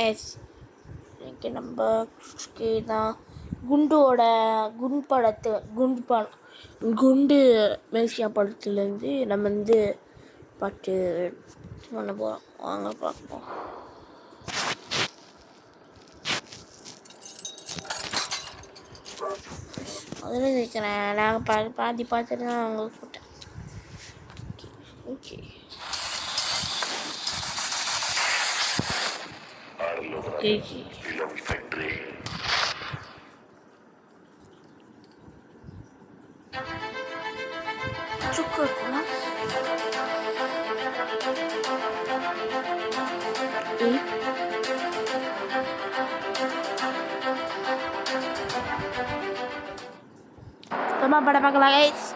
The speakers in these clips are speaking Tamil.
எஸ் இன்னைக்கு நம்ம தான் குண்டோட குண்டு மேசியா படத்துலேருந்து நம்ம பாட்டு பண்ண போகிறோம். வாங்க பார்ப்போம். அதில் நிற்கிறேன். நாங்கள் பாதி பார்த்துட்டு தான் அவங்களுக்கு போட்டேன். Okay Toma para pagar guys.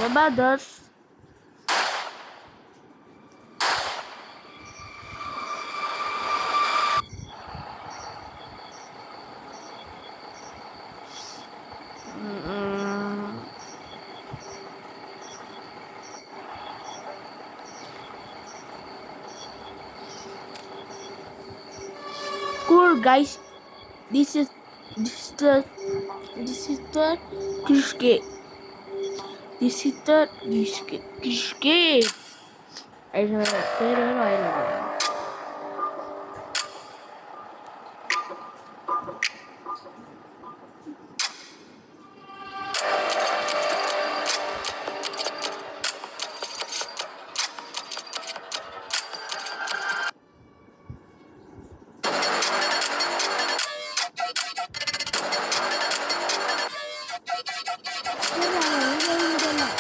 Lebados. Cool guys, this is the Krish Gate. This is the Krish Gate. I don't know.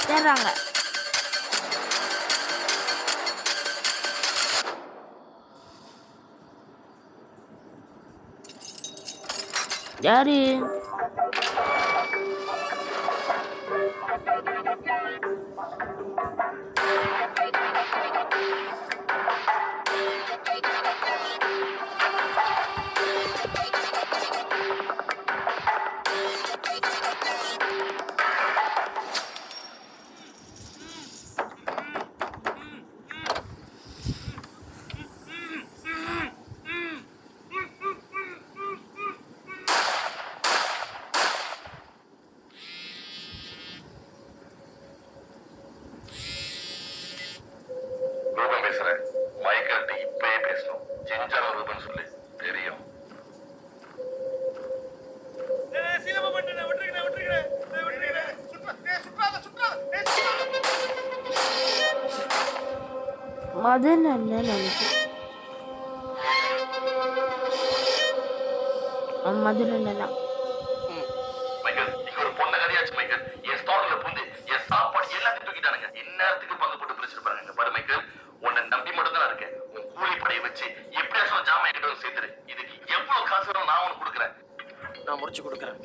தேடுறாங்க. யாரு? மதன் அண்ணன் மதன் அண்ணா நான் முடிச்சு கொடுக்குறேன்.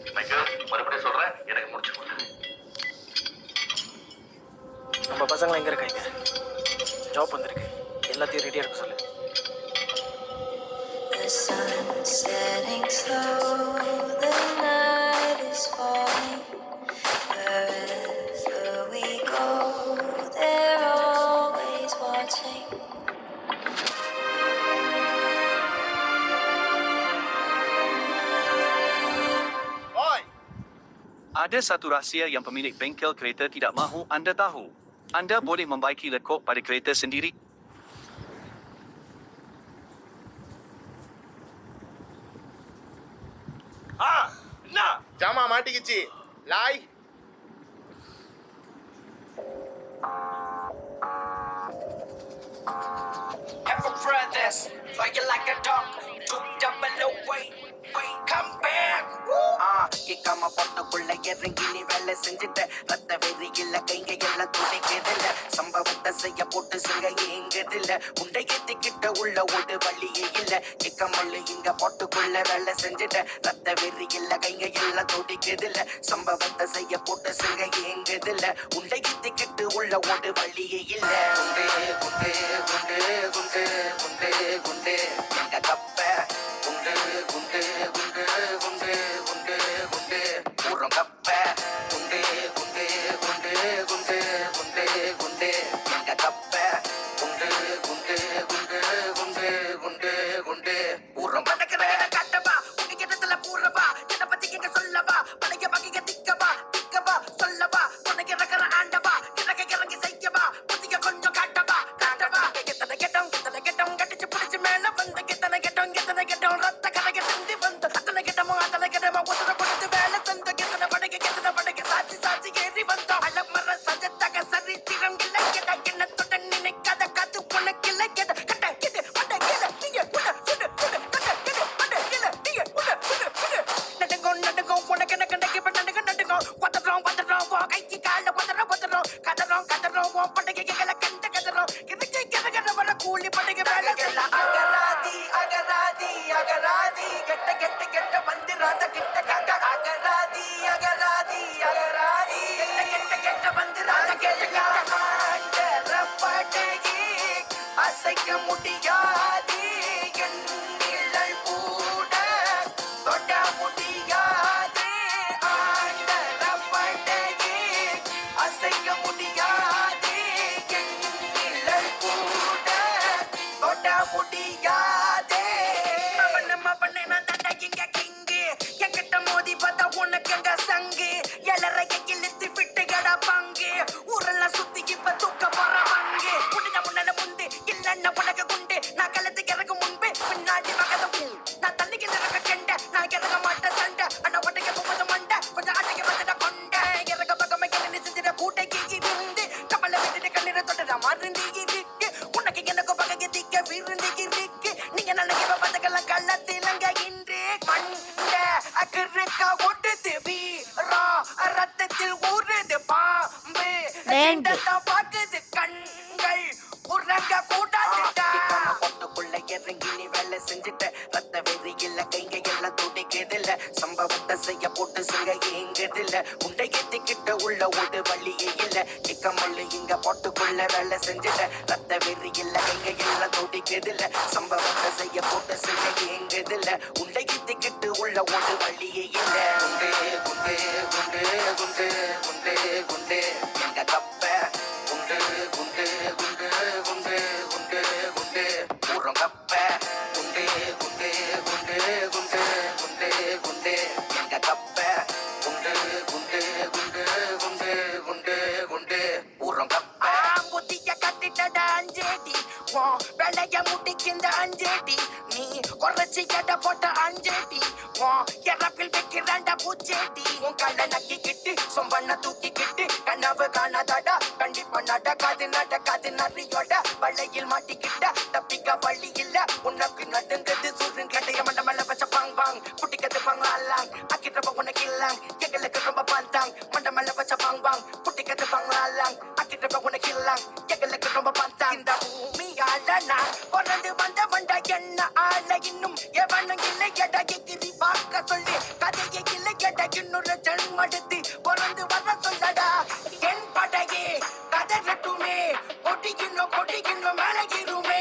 மறுபடியும் சொல்றேன், எனக்கு முடிச்சு கொடுக்குறேன். நம்ம பசங்களை எங்க இருக்காங்க? ஜாப் வந்திருக்கு, எல்லாத்தையும் ரெடியா இருக்க சொல்லு. The sun is setting slow, the night is falling. Wherever we go, they're always watching. Ada satu rahsia yang pemilik bengkel kereta tidak mahu anda tahu. Anda boleh membaiki lekuk pada kereta sendiri. Nah, jama மாட்டிக்கிச்சு. லாய். Ever brothers, fly you like a dog, 200 come back. இக்காம பொட்டுக்குள்ள இறங்கி நீ வேலை செஞ்சுட்ட, ரத்த வெறியில கைங்க எல்லாம் துடிக்கிறதில்ல, சம்பவத்தை செய்ய போட்டு சிங்க ஏங்குதில்ல, உண்டை ஏத்திக்கிட்ட உள்ள ஒரு வழியே இல்ல, இக்கமல்லு இங்க பொட்டுக்குள்ள வேலை செஞ்சுட்ட, ரத்த வெறியில கைங்க எல்லாம் துடிக்கிறதில்ல, சம்பவத்தை செய்ய போட்டு சிங்க ஏங்குதில்ல, உண்டை ஏத்திக்கிட்டு உள்ள ஒரு வழியே இல்ல. குண்டே குண்டே குண்டே குண்டே குண்டே குண்டே எங்க கப்ப குண்டே குண்டு குண்டு குண்டு குண்டு குண்டு ஊரம் கப்ப குண்டு குண்டு குண்டு குண்டு குண்டு குண்டு எங்க கப்ப குண்டு குண்டு குண்டு குண்டு குண்டு குண்டு ஊரம் பட்டக்கிற காட்டவா உங்க கிட்டத்துல பூரவா என்ன பத்தி எங்க சொல்லவா பழைய பகைய திக்கவா திக்கவா சொல்லவா உனக்கு இறக்குற ஆண்டவா இறங்கி செய்யவா புதிய கொஞ்சம் காட்டவா காட்டவா எத்தனை கெட்டம் கட்டிச்சு பிடிச்சு மேல வந்து எத்தனை கெட்டம் ரத்த கலக சிந்தி வந்து அத்தனை கெட்டமோ உதர கொடுத்து வேலை தந்து எத்தனை படைக்க சாட்சி சாட்சி ஏறி வந்தோம் அலமர சஜத்தக சரித்திரம் இல்லை கெட எண்ணத்துடன் நினைக்காத காத்து உனக்கு இல்லை கெட கட்ட கிட்டு பட்ட கிட நீங்க உட சுடு சுடு கட்ட கிட்டு பட்ட கிட நீங்க உட சுடு சுடு நடுங்கோ உனக்கு எனக்கு இப்ப நடுங்கோ பதறோம் கைக்கு கால பதறோம் கதறோம் படைகளை கண்ட கதறோம் இதுக்கு கிரகர வர கூலி படைக வேலை அகராதி கெட்ட மந்திராத கிட்ட கங்க அகராதி கெட்ட மந்திராத கேளுங்க ஆண்டர படகி அசைக்க முடியாது என் நிழல் கூட தொட முடியாது ஆண்டர படகி அசைக்க முடியாது என் நிழல் கூட தொட முடியாது பண்ண நான் தண்டை இங்க கிங்கு என்கிட்ட மோதி பார்த்தா உனக்கு எங்க சங்கு எலறைய இழுத்து விட்டுகடா பங்கு ஊரெல்லாம் சுத்தி இப்ப தூக்க போற பங்கு முன்னால முந்து இல்லன்னா உனக்கு குண்டு நான் கலத்து இறக்கும் முன்பு பின்னாடி மகத நான் தண்ணிக்கு இறக்க கெண்ட நான் இறக்க மாட்டேன் சண்டை அண்ணா ஒட்டைக்கு போவது மண்டை கொஞ்சம் அட்டைக்கு வந்துட கொண்ட இறக்க பக்கமே கிளம்பி செஞ்சிட கூட்டைக்கு இருந்து கப்பலை விட்டுட்டு கண்ணீரை தொட்டுட மருந்து இருக்கு உனக்கு எனக்கு பகைய திக்க விருந்து இருக்கு நீங்க நினைக்கிற பதக்கெல்லாம் கள்ளத்திலங்க இன்று மண்ட அக்கிருக்கா ஒட்டுது வீரா ரத்தத்தில் ஊறுது பாம்பு பாக்குது கண்கள் உறங்க கூடாதுடா பொட்டுக்குள்ள இறங்கி நீ வேலை செஞ்சுட்ட ரத்த வெறி இல்ல கைங்க எல்லாம் துடிக்குதில்ல சம்பவத்தை செய்ய போட்டு செய்ய ஏங்குதில்ல உண்டை ஏத்திக்கிட்ட உள்ள ஒரு வழியே இல்ல இக்கமல்லு இங்க பொட்டுக்குள்ள வேலை செஞ்சுட்ட ரத்த வெறி இல்ல கைங்க எல்லாம் துடிக்குதில்ல சம்பவத்தை செய்ய போட்டு செய்ய ஏங்குதில்ல உண்டை ஏத்திக்கிட்டு உள்ள ஒரு வழியே இல்ல குண்டு குண்டு குண்டு குண்டு குண்டு குண்டு எங்க கப்ப குண்டு குண்டு குண்டு குண்டு குண்டு குண்டு ஊரம் கப்ப குண்டு குண்டு குண்டு குண்டு குண்டு குண்டு எங்க கப்ப குண்டு குண்டு குண்டு குண்டு குண்டு குண்டு ஊரம் கப்ப புத்திய கட்டிட்டட அஞ்சேடி வேலைய முடிக்கின்ற அஞ்சேடி நீ குறைச்சி எட போட்ட அஞ்சேடி இறப்பில் வைக்கிறாண்ட பூச்சேடி உன் கல்ல நக்கிக்கிட்டு சொம்பண்ண தூக்கிக்கிட்டு கனவு காணாதடா கண்டிப்பா நடக்காது நரியோட வளையில் மாட்டிக்கிட்ட தப்பிக்க வழி இல்ல உனக்கு நடுங்கிறது சுருங்கடைய மண்டமல்ல வச்ச பாங் புட்டிக்கிறது பங்காலாங் அக்கிட்டப்ப உனக்கு இல்லாங் எங்களுக்கு ரொம்ப பாந்தாங் மண்டமல்ல வச்ச பாங் புட்டிக்கிறது பங்காலாங் அக்கிட்டப்ப உனக்கு இல்லாங் எங்களுக்கு ரொம்ப பாந்தாங் இந்த பூமியால நான் பிறந்து வந்த வண்டா என்ன ஆள இன்னும் எவனும் இல்லை எடா எகிரி பார்க்க சொல்லி கதையை இல்லை எடா இன்னொரு ஜென்மடுத்து பிறந்து வர சொல்லடா என் படையே கதறட்டுமே கொடிக்கணும் மேலகிருமே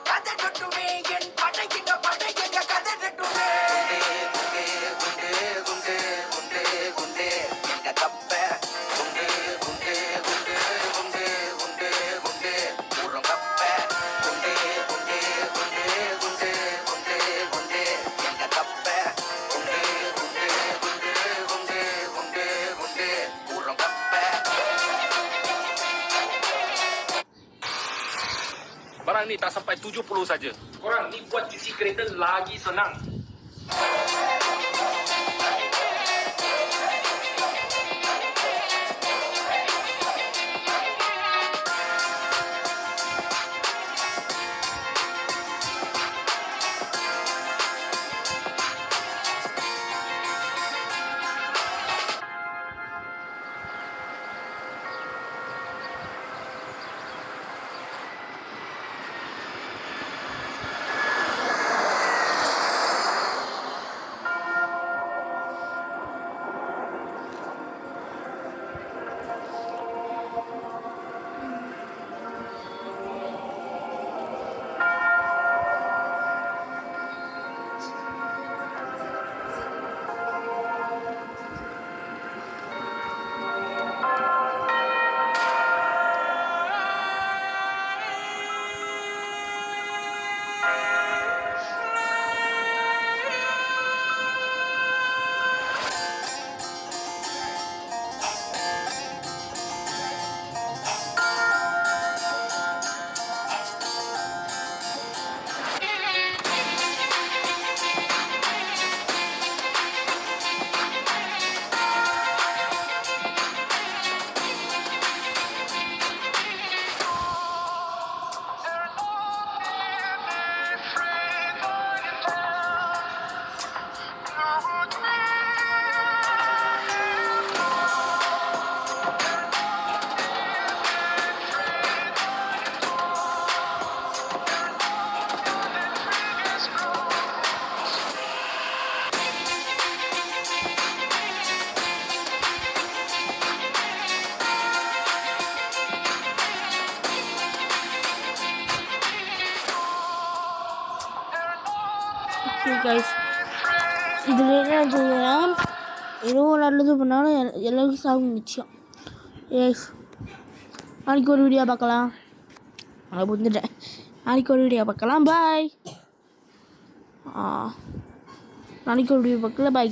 கதறட்டுமே என் படையிங்க கதறட்டுமே குண்டே குண்டே குண்டே குண்டே குண்டே எங்க கப்ப குண்டே குண்டே குண்டே குண்டே குண்டே குண்டே ஊரம் கப்ப குண்டே குண்டே குண்டே குண்டே குண்டே குண்டே எங்க கப்ப குண்டே குண்டே குண்டே குண்டே குண்டே குண்டே ஊரம் கப்ப Barang ni tak sampai 70 saja. Korang ni buat cuci kereta lagi senang. Guys. இதில் என்ன சொல்லுன்னா ஏதோ நல்லது பண்ணாலும் எல்லாருக்கும் சாகும் நிச்சயம். எஸ், நாளைக்கு ஒரு வீடியோ பார்க்கலாம். அதை புரிஞ்சுட்டேன். நாளைக்கு ஒரு வீடியோ பார்க்கலாம். பாய். நாளைக்கு ஒரு வீடியோ பார்க்கல. பாய்.